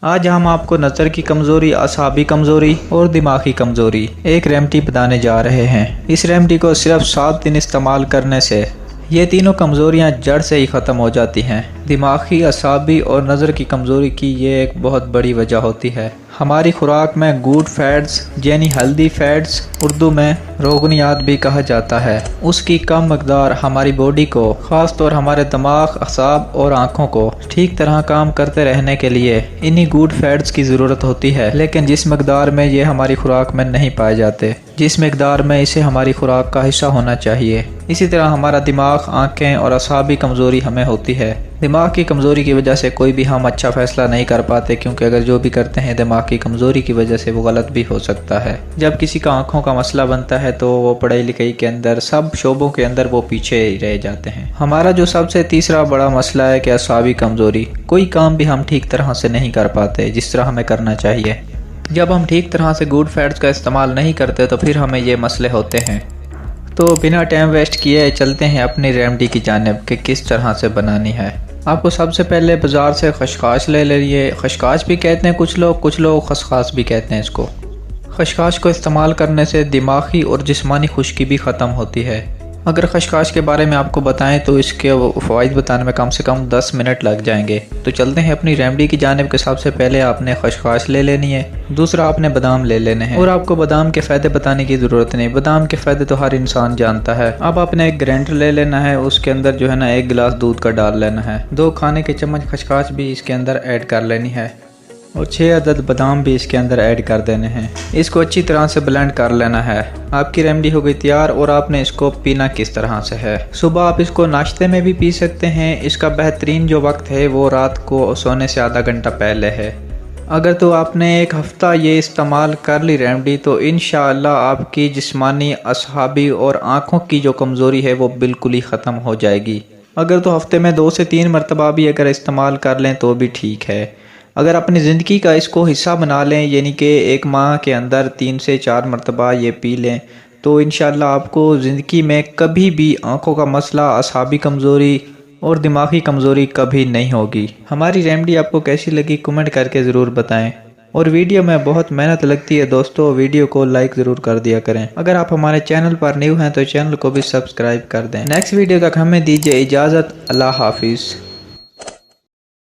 आज हम आपको नज़र की कमज़ोरी, असाबी कमज़ोरी और दिमागी कमज़ोरी एक रेमेडी बताने जा रहे हैं। इस रेमेडी को सिर्फ 7 दिन इस्तेमाल करने से ये तीनों कमज़ोरियाँ जड़ से ही ख़त्म हो जाती हैं। दिमागी, असाबी और नज़र की कमज़ोरी की ये एक बहुत बड़ी वजह होती है हमारी खुराक में गुड फैट्स यानी हेल्दी फैट्स, उर्दू में रोगनियात भी कहा जाता है, उसकी कम मकदार हमारी बॉडी को, ख़ास तौर हमारे दिमाग, असाब और आँखों को ठीक तरह काम करते रहने के लिए इन्हीं गुड फैट्स की ज़रूरत होती है। लेकिन जिस मकदार में ये हमारी खुराक में नहीं पाए जाते, जिस मकदार में इसे हमारी खुराक का हिस्सा होना चाहिए। इसी तरह हमारा दिमाग, आँखें और असाबी कमज़ोरी हमें होती है। दिमाग की कमज़ोरी की वजह से कोई भी हम अच्छा फ़ैसला नहीं कर पाते, क्योंकि अगर जो भी करते हैं दिमाग की कमज़ोरी की वजह से वो गलत भी हो सकता है। जब किसी का आँखों का मसला बनता है तो वो पढ़ाई लिखाई के अंदर, सब शोबों के अंदर वो पीछे ही रह जाते हैं। हमारा जो सबसे तीसरा बड़ा मसला है कि असाबी कमज़ोरी, कोई काम भी हम ठीक तरह से नहीं कर पाते जिस तरह हमें करना चाहिए। जब हम ठीक तरह से गुड फैट्स का इस्तेमाल नहीं करते तो फिर हमें ये मसले होते हैं। तो बिना टाइम वेस्ट किए चलते हैं अपनी रेमेडी की जानिब कि किस तरह से बनानी है। आपको सबसे पहले बाज़ार से खसखस ले लीजिए। खसखस भी कहते हैं कुछ लोग खसखस भी कहते हैं इसको। खसखस को इस्तेमाल करने से दिमागी और जिस्मानी खुश्की भी ख़त्म होती है। अगर खसखस के बारे में आपको बताएं तो इसके फ़वाइद बताने में कम से कम 10 मिनट लग जाएंगे। तो चलते हैं अपनी रेमेडी की जानिब के। सबसे पहले आपने खसखस ले लेनी है, दूसरा आपने बादाम ले लेने हैं। और आपको बादाम के फ़ायदे बताने की ज़रूरत नहीं, बादाम के फ़ायदे तो हर इंसान जानता है। अब आपने एक ग्राइंडर ले लेना है, उसके अंदर जो है ना 1 गिलास दूध का डाल लेना है। 2 खाने के चम्मच खसखस भी इसके अंदर ऐड कर लेनी है और 6 अदद बादाम भी इसके अंदर ऐड कर देने हैं। इसको अच्छी तरह से ब्लेंड कर लेना है। आपकी रेमेडी हो गई तैयार। और आपने इसको पीना किस तरह से है, सुबह आप इसको नाश्ते में भी पी सकते हैं। इसका बेहतरीन जो वक्त है वो रात को सोने से आधा घंटा पहले है। अगर तो आपने 1 हफ़्ता ये इस्तेमाल कर ली रेमेडी तो इंशाअल्लाह आपकी जिस्मानी, असहाबी और आँखों की जो कमज़ोरी है वो बिल्कुल ही ख़त्म हो जाएगी। अगर तो हफ्ते में 2 से 3 मरतबा भी अगर इस्तेमाल कर लें तो भी ठीक है। अगर अपनी ज़िंदगी का इसको हिस्सा बना लें, यानी कि 1 माह के अंदर 3 से 4 मरतबा ये पी लें, तो इंशाअल्लाह आपको ज़िंदगी में कभी भी आँखों का मसला, असाबी कमज़ोरी और दिमागी कमज़ोरी कभी नहीं होगी। हमारी रेमेडी आपको कैसी लगी कमेंट करके ज़रूर बताएं। और वीडियो में बहुत मेहनत लगती है दोस्तों, वीडियो को लाइक ज़रूर कर दिया करें। अगर आप हमारे चैनल पर न्यू हैं तो चैनल को भी सब्सक्राइब कर दें। नेक्स्ट वीडियो तक हमें दीजिए इजाज़त। अल्लाह हाफिज़।